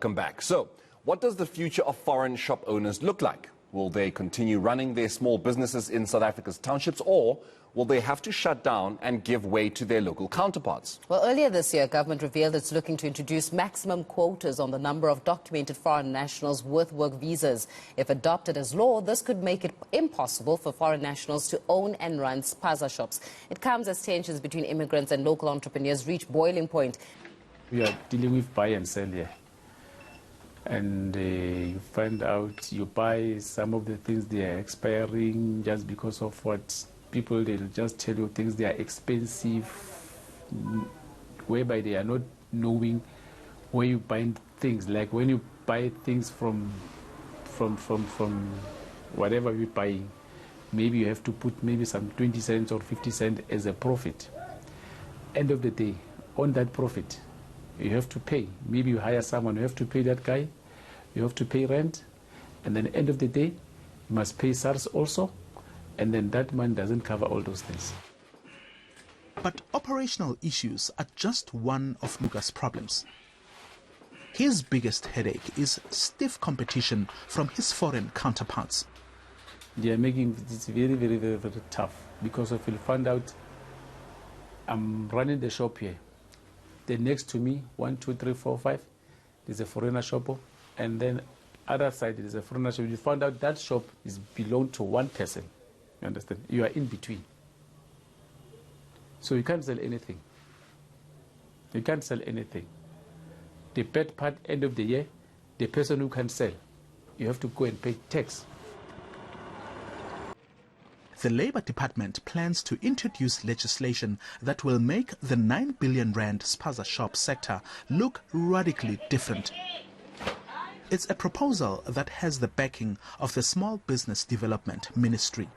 welcome back. So, what does the future of foreign shop owners look like? Will they continue running their small businesses in South Africa's townships, or will they have to shut down and give way to their local counterparts? Well, earlier this year, government revealed it's looking to introduce maximum quotas on the number of documented foreign nationals with work visas. If adopted as law, this could make it impossible for foreign nationals to own and run spaza shops. It comes as tensions between immigrants and local entrepreneurs reach boiling point. We are dealing with buy and sell here. And you find out you buy some of the things, they are expiring just because of what people, they'll just tell you things, they are expensive, whereby they are not knowing where you buy things. Like when you buy things from whatever you're buying, maybe you have to put maybe some 20 cents or 50 cents as a profit. End of the day, on that profit, you have to pay. Maybe you hire someone, you have to pay that guy, you have to pay rent, and then end of the day, you must pay SARS also, and then that money doesn't cover all those things. But operational issues are just one of Luka's problems. His biggest headache is stiff competition from his foreign counterparts. They are making it very, very, very, very tough, because if you find out I'm running the shop here, then next to me, 1, 2, 3, 4, 5, there's a foreigner shop, and then other side there's a foreigner shop. You find out that shop is belong to one person. You understand? You are in between. So you can't sell anything. You can't sell anything. The bad part, end of the year, the person who can sell, you have to go and pay tax. The Labour Department plans to introduce legislation that will make the 9 billion rand spaza shop sector look radically different. It's a proposal that has the backing of the Small Business Development Ministry.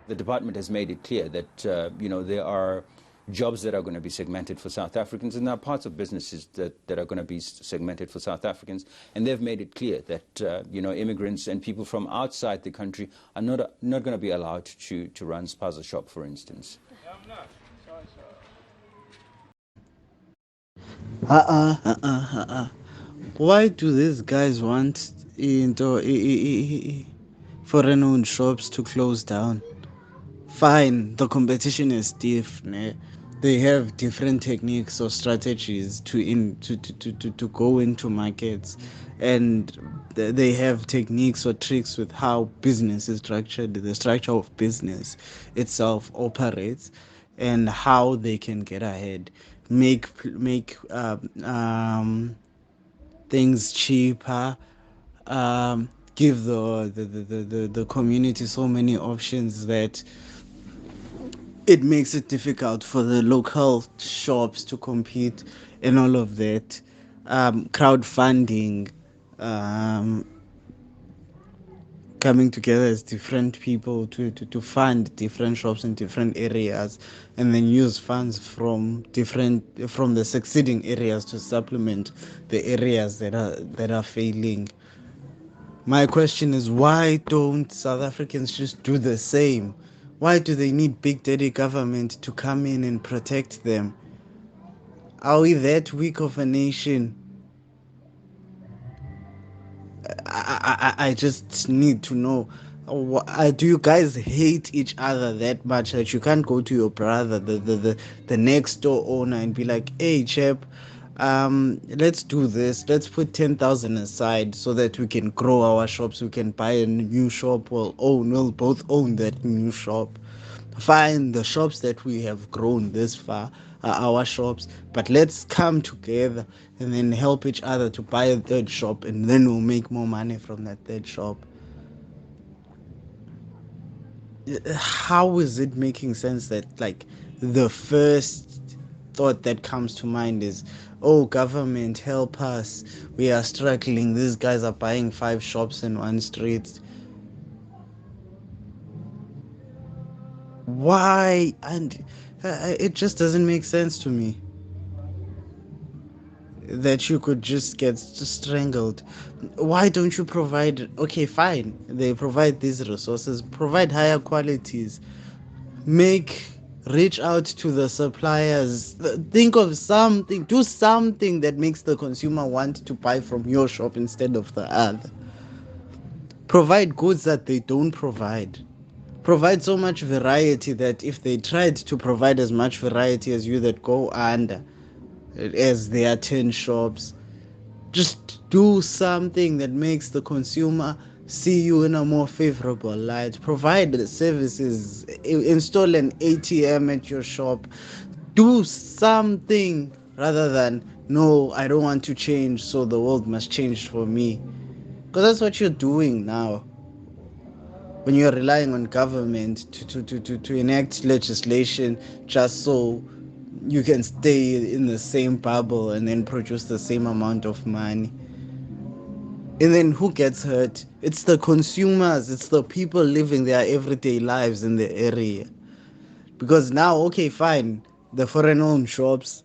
The department has made it clear that there are jobs that are going to be segmented for South Africans, and there are parts of businesses that are going to be segmented for South Africans. And they've made it clear that immigrants and people from outside the country are not going to be allowed to run spaza shop, for instance. Why do these guys want foreign-owned shops to close down? Fine, the competition is stiff. They have different techniques or strategies to go into markets, and they have techniques or tricks with how business is structured, the structure of business itself operates, and how they can get ahead, make things cheaper, give the community so many options that it makes it difficult for the local shops to compete and all of that. Crowdfunding, coming together as different people to fund different shops in different areas, and then use funds from the succeeding areas to supplement the areas that are failing. My question is, why don't South Africans just do the same? Why do they need Big Daddy government to come in and protect them? Are we that weak of a nation? I just need to know. Do you guys hate each other that much that you can't go to your brother, the next door owner, and be like, hey chap, let's do this, let's put 10,000 aside so that we can grow our shops, we can buy a new shop, we'll both own that new shop. Fine, the shops that we have grown this far are our shops, but let's come together and then help each other to buy a third shop, and then we'll make more money from that third shop. How is it making sense that the first thought that comes to mind is, oh, government, help us, we are struggling, these guys are buying 5 shops in one street? Why? And it just doesn't make sense to me that you could just get strangled. Why don't you provide? Okay, fine, they provide these resources, provide higher qualities, make reach out to the suppliers. Think of something, do something that makes the consumer want to buy from your shop instead of the other. Provide goods that they don't provide. Provide so much variety that if they tried to provide as much variety as you, that go under as their 10 shops. Just do something that makes the consumer see you in a more favorable light. Provide the services, install an ATM at your shop. Do something rather than, no, I don't want to change, so the world must change for me. Because that's what you're doing now when you're relying on government to enact legislation just so you can stay in the same bubble and then produce the same amount of money. And then who gets hurt? It's the consumers, it's the people living their everyday lives in the area. Because now, okay, fine, the foreign owned shops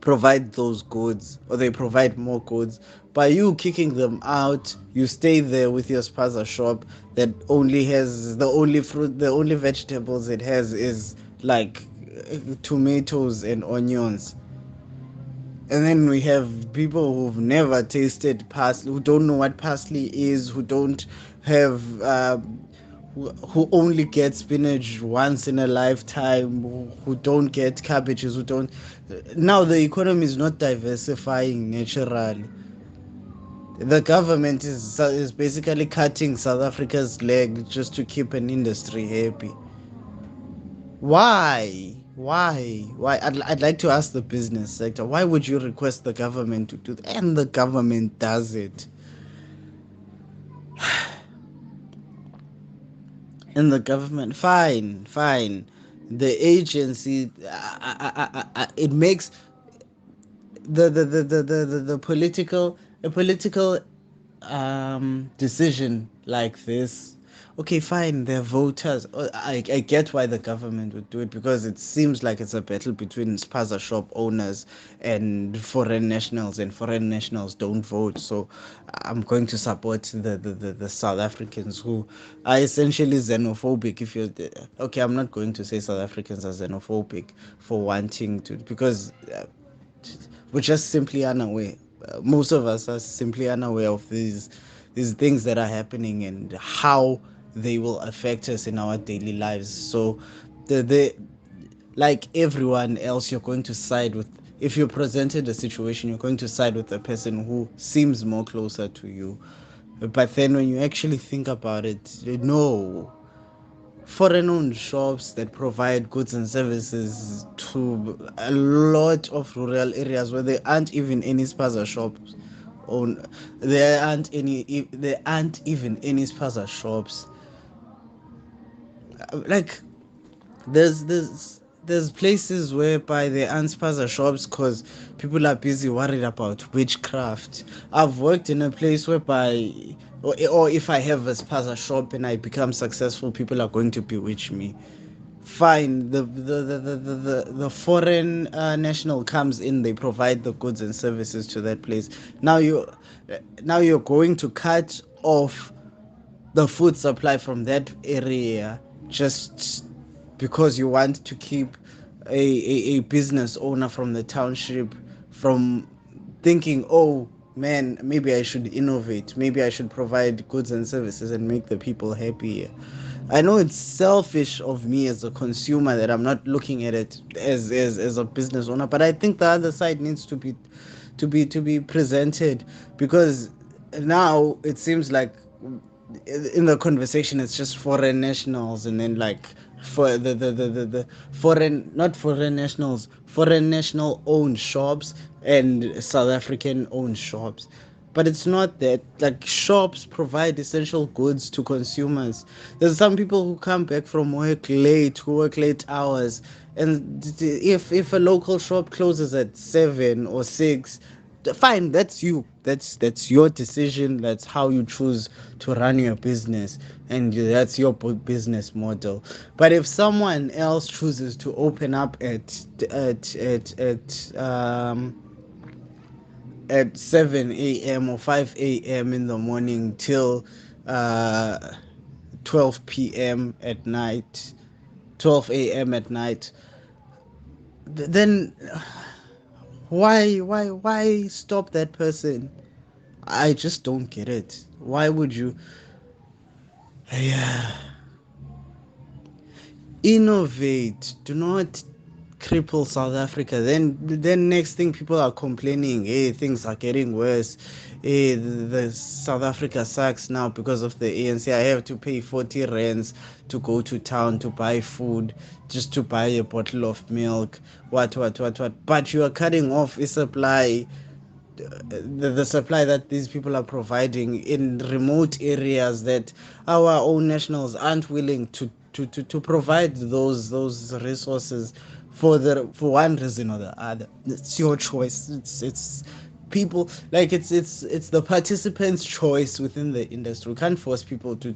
provide those goods, or they provide more goods. By you kicking them out, you stay there with your spaza shop that only has the only fruit, the only vegetables it has is like tomatoes and onions. And then we have people who've never tasted parsley, who don't know what parsley is, who don't have, who only get spinach once in a lifetime, who don't get cabbages, who don't. Now the economy is not diversifying naturally. The government is basically cutting South Africa's leg just to keep an industry happy. Why I'd like to ask the business sector, why would you request the government to do that, and the government does it? And the government, fine, the agency, it makes the political, a political decision like this. Okay, fine, they're voters. I get why the government would do it, because it seems like it's a battle between spaza shop owners and foreign nationals, and foreign nationals don't vote. So I'm going to support the South Africans who are essentially xenophobic. If you're okay, I'm not going to say South Africans are xenophobic for wanting to, because we're just simply unaware. Most of us are simply unaware of these things that are happening and how they will affect us in our daily lives. So the like everyone else, you're going to side with, if you're presented a situation, you're going to side with the person who seems more closer to you. But then when you actually think about it, no, foreign owned shops that provide goods and services to a lot of rural areas where there aren't even any spaza shops own, there aren't even any spaza shops. Like there's places whereby there aren't spaza shops because people are busy worried about witchcraft. I've worked in a place whereby, or if I have a spaza shop and I become successful, people are going to bewitch me. Fine, the foreign national comes in, they provide the goods and services to that place. Now you're going to cut off the food supply from that area just because you want to keep a business owner from the township from thinking, oh man, maybe I should innovate, maybe I should provide goods and services and make the people happier. I know it's selfish of me as a consumer that I'm not looking at it as a business owner, but I think the other side needs to be presented, because now it seems like in the conversation it's just foreign nationals, and then like for the foreign, not foreign nationals, foreign national owned shops and South African owned shops. But it's not that. Like, shops provide essential goods to consumers. There's some people who come back from work late, who work late hours, and if a local shop closes at 7 or 6, fine, that's you, that's your decision, that's how you choose to run your business, and that's your business model. But if someone else chooses to open up at 7 a.m. or 5 a.m. in the morning till 12 p.m. at night, 12 a.m. at night, then why stop that person? I just don't get it. Why would you? Yeah. Innovate. Do not cripple South Africa. Then next thing people are complaining, hey, things are getting worse. Hey, the South Africa sucks now because of the ANC. I have to pay 40 rands to go to town to buy food, just to buy a bottle of milk. What. But you are cutting off a supply, the supply that these people are providing in remote areas that our own nationals aren't willing to provide those resources for one reason or the other. It's your choice. It's people, like, it's the participants' choice within the industry. We can't force people to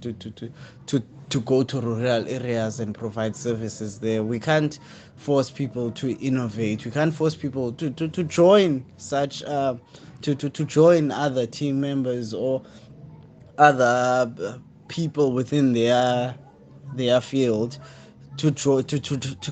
go to rural areas and provide services there. We can't force people to innovate. We can't force people to join such to join other team members or other people within their field to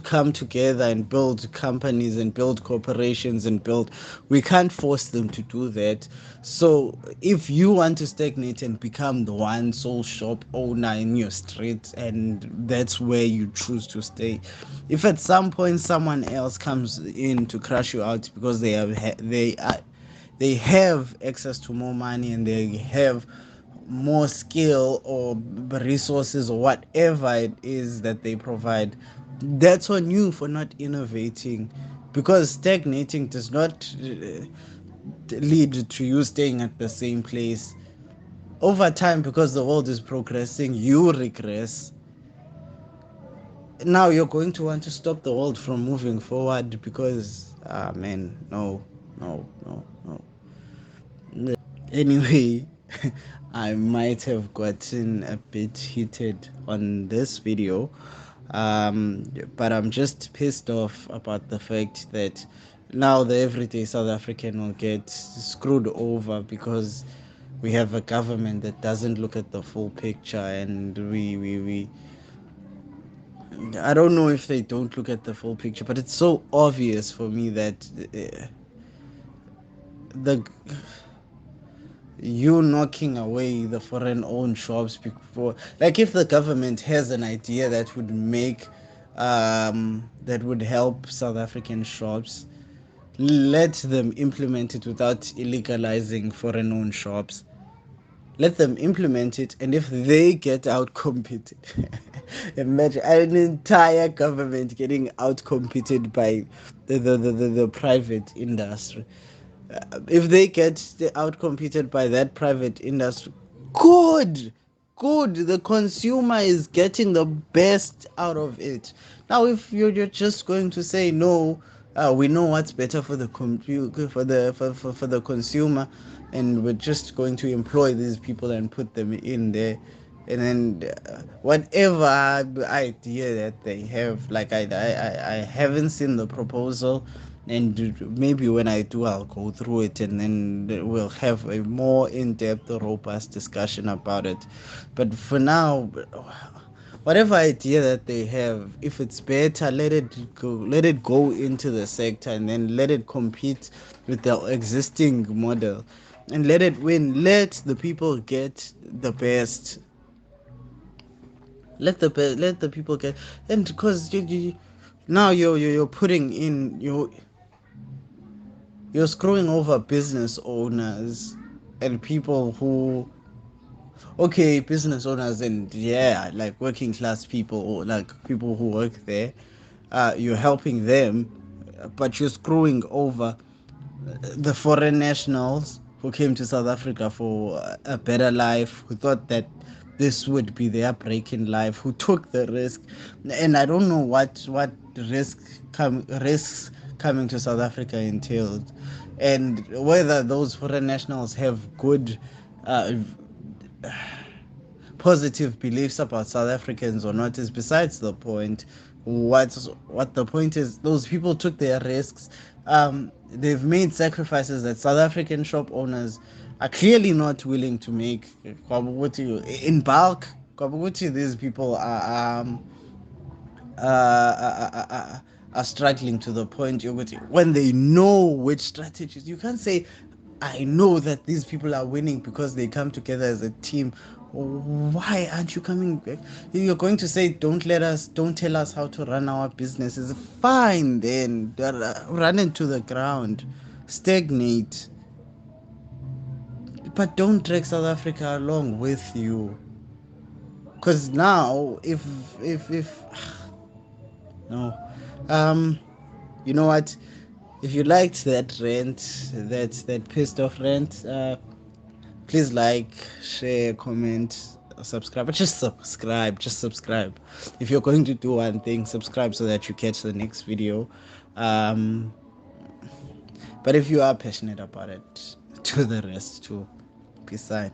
come together and build companies and build corporations and build. We can't force them to do that. So if you want to stagnate and become the one sole shop owner in your street, and that's where you choose to stay, if at some point someone else comes in to crush you out because they have access to more money and they have more skill or resources or whatever it is that they provide, that's on you for not innovating, because stagnating does not lead to you staying at the same place. Over time, because the world is progressing, you regress. Now you're going to want to stop the world from moving forward because man, no. Anyway, I might have gotten a bit heated on this video, but I'm just pissed off about the fact that now the everyday South African will get screwed over because we have a government that doesn't look at the full picture, and we I don't know if they don't look at the full picture, but it's so obvious for me that the you knocking away the foreign owned shops before, like, if the government has an idea that would make that would help South African shops, let them implement it without illegalizing foreign owned shops. Let them implement it, and if they get out competed, imagine an entire government getting out competed by the private industry. If they get outcompeted by that private industry, good, the consumer is getting the best out of it. Now if you're just going to say no, we know what's better for the for the consumer, and we're just going to employ these people and put them in there, and then whatever idea that they have, like, I haven't seen the proposal, and maybe when I do, I'll go through it, and then we'll have a more in-depth, robust discussion about it. But for now, whatever idea that they have, if it's better, let it go into the sector, and then let it compete with the existing model, and let it win. Let the people get the best. Let the people get, and because now you're putting in you're screwing over business owners and people who, okay, business owners and, yeah, like working class people, or like people who work there, you're helping them, but you're screwing over the foreign nationals who came to South Africa for a better life, who thought that this would be their break in life, who took the risk. And I don't know what risks coming to South Africa entailed, and whether those foreign nationals have good positive beliefs about South Africans or not is besides the point. What the point is, those people took their risks. They've made sacrifices that South African shop owners are clearly not willing to make. In bulk, these people are struggling to the point when they know which strategies. You can't say, I know that these people are winning because they come together as a team. Why aren't you coming back? You're going to say, don't tell us how to run our businesses. Fine, then run into the ground, stagnate, but don't drag South Africa along with you. Because now, if no, you know what? If you liked that rant, that pissed off rant, please like, share, comment, subscribe. But just subscribe. Just subscribe. If you're going to do one thing, subscribe so that you catch the next video. But if you are passionate about it, do the rest too. Peace out.